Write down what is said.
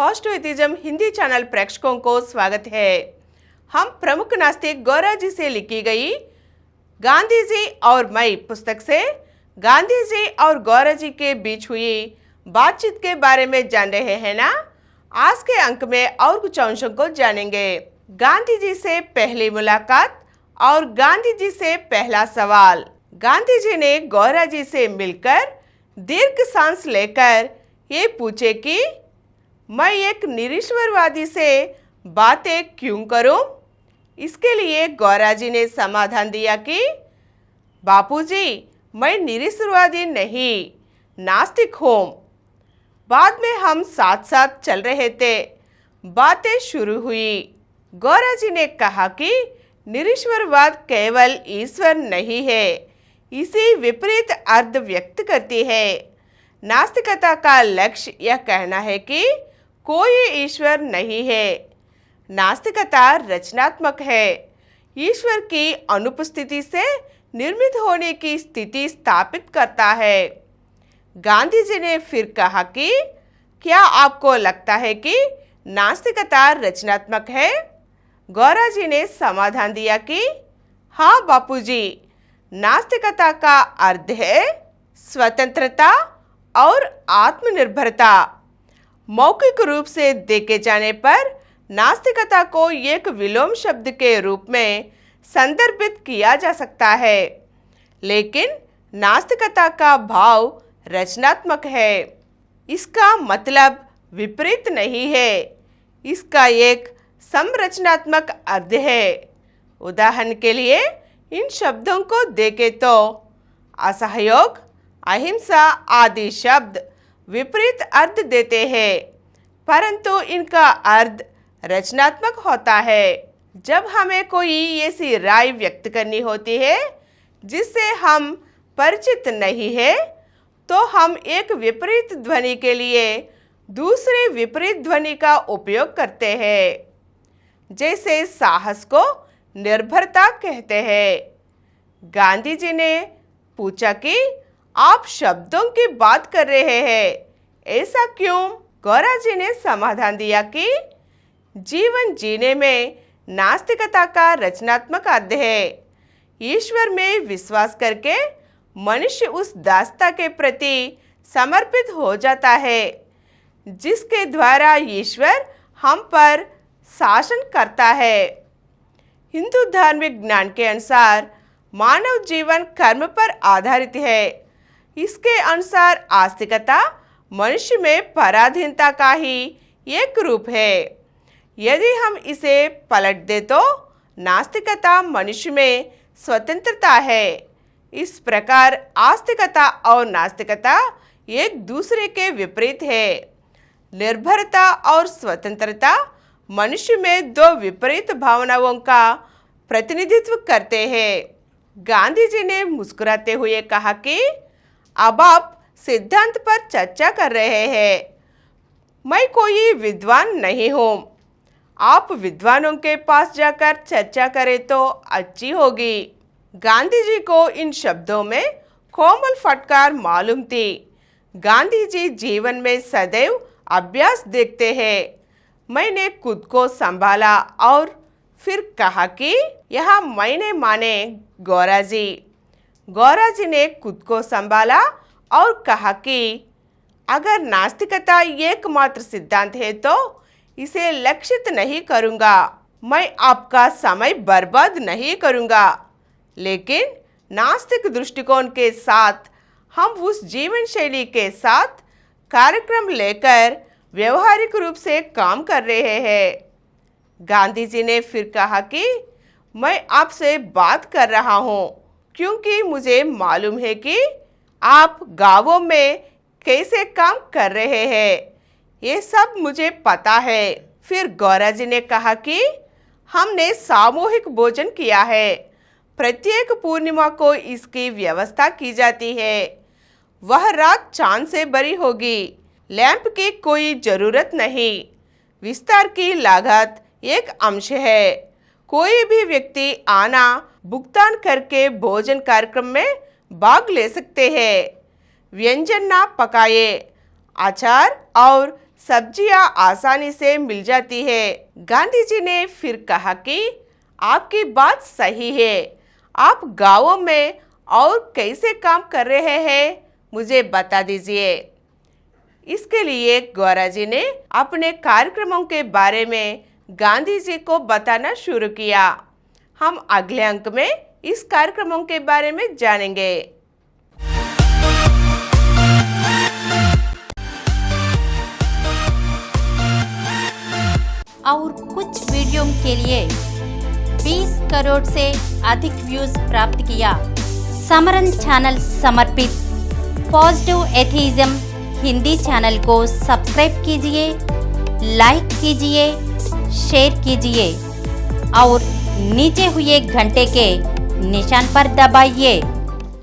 Positive atheism Hindi channel प्रेक्षकों को स्वागत है। हम प्रमुख नास्तिक गौरा जी से लिखी गई गांधी जी और मैं पुस्तक से गांधी जी और गौरा जी के बीच हुई बातचीत के बारे में जान रहे हैं ना। आज के अंक में और कुछ अंशों को जानेंगे। गांधी जी से पहली मुलाकात और गांधी जी से पहला सवाल। गांधी जी ने गौरा जी से मिलकर दीर्घ सांस लेकर ये पूछे कि मैं एक निरीश्वरवादी से बातें क्यों करूं? इसके लिए गौरा जी ने समाधान दिया कि बापूजी, मैं निरीश्वरवादी नहीं, नास्तिक हूं। बाद में हम साथ साथ चल रहे थे, बातें शुरू हुई। गौरा जी ने कहा कि निरीश्वरवाद केवल ईश्वर नहीं है, इसी विपरीत अर्थ व्यक्त करती है। नास्तिकता का लक्ष्य यह कहना है कि कोई ईश्वर नहीं है। नास्तिकता रचनात्मक है, ईश्वर की अनुपस्थिति से निर्मित होने की स्थिति स्थापित करता है। गांधी जी ने फिर कहा कि क्या आपको लगता है कि नास्तिकता रचनात्मक है? गौरा जी ने समाधान दिया कि हाँ बापूजी, नास्तिकता का अर्थ है स्वतंत्रता और आत्मनिर्भरता। मौखिक रूप से देखे जाने पर नास्तिकता को एक विलोम शब्द के रूप में संदर्भित किया जा सकता है, लेकिन नास्तिकता का भाव रचनात्मक है। इसका मतलब विपरीत नहीं है, इसका एक संरचनात्मक अर्थ है। उदाहरण के लिए इन शब्दों को देखें तो असहयोग, अहिंसा आदि शब्द विपरीत अर्थ देते हैं, परंतु इनका अर्थ रचनात्मक होता है। जब हमें कोई ऐसी राय व्यक्त करनी होती है जिससे हम परिचित नहीं है, तो हम एक विपरीत ध्वनि के लिए दूसरे विपरीत ध्वनि का उपयोग करते हैं। जैसे साहस को निर्भरता कहते हैं। गांधी जी ने पूछा कि आप शब्दों की बात कर रहे हैं, ऐसा क्यों? गौरा जी ने समाधान दिया कि जीवन जीने में नास्तिकता का रचनात्मक अर्थ है। ईश्वर में विश्वास करके मनुष्य उस दासता के प्रति समर्पित हो जाता है जिसके द्वारा ईश्वर हम पर शासन करता है। हिंदू धार्मिक ज्ञान के अनुसार मानव जीवन कर्म पर आधारित है। इसके अनुसार आस्तिकता मनुष्य में पराधीनता का ही एक रूप है। यदि हम इसे पलट दें तो नास्तिकता मनुष्य में स्वतंत्रता है। इस प्रकार आस्तिकता और नास्तिकता एक दूसरे के विपरीत है। निर्भरता और स्वतंत्रता मनुष्य में दो विपरीत भावनाओं का प्रतिनिधित्व करते हैं। गांधी जी ने मुस्कुराते हुए कहा कि अब आप सिद्धांत पर चर्चा कर रहे हैं, मैं कोई विद्वान नहीं हूँ। आप विद्वानों के पास जाकर चर्चा करें तो अच्छी होगी। गांधी जी को इन शब्दों में कोमल फटकार मालूम थी। गांधी जी जीवन में सदैव अभ्यास देखते हैं। मैंने खुद को संभाला और फिर कहा कि यह मैंने माने गौरा जी। गौरा जी ने खुद को संभाला और कहा कि अगर नास्तिकता एकमात्र सिद्धांत है तो इसे लक्षित नहीं करूंगा। मैं आपका समय बर्बाद नहीं करूंगा, लेकिन नास्तिक दृष्टिकोण के साथ हम उस जीवन शैली के साथ कार्यक्रम लेकर व्यवहारिक रूप से काम कर रहे हैं। गांधी जी ने फिर कहा कि मैं आपसे बात कर रहा हूँ क्योंकि मुझे मालूम है कि आप गांवों में कैसे काम कर रहे हैं, ये सब मुझे पता है। फिर गौरा जी ने कहा कि हमने सामूहिक भोजन किया है। प्रत्येक पूर्णिमा को इसकी व्यवस्था की जाती है। वह रात चांद से भरी होगी। लैंप की कोई जरूरत नहीं। विस्तार की लागत एक अंश है। कोई भी व्यक्ति आना भुगतान करके भोजन कार्यक्रम में भाग ले सकते हैं। व्यंजन ना पकाए, अचार और सब्जियां आसानी से मिल जाती है। गांधी जी ने फिर कहा कि आपकी बात सही है। आप गांवों में और कैसे काम कर रहे हैं, मुझे बता दीजिए। इसके लिए गौरा जी ने अपने कार्यक्रमों के बारे में गांधी जी को बताना शुरू किया। हम अगले अंक में इस कार्यक्रमों के बारे में जानेंगे। और कुछ वीडियो के लिए 20 करोड़ से अधिक व्यूज प्राप्त किया। समरन चैनल समर्पित पॉजिटिव एथीज़म हिंदी चैनल को सब्सक्राइब कीजिए, लाइक कीजिए, शेयर कीजिए और नीचे हुए घंटे के निशान पर दबाइए।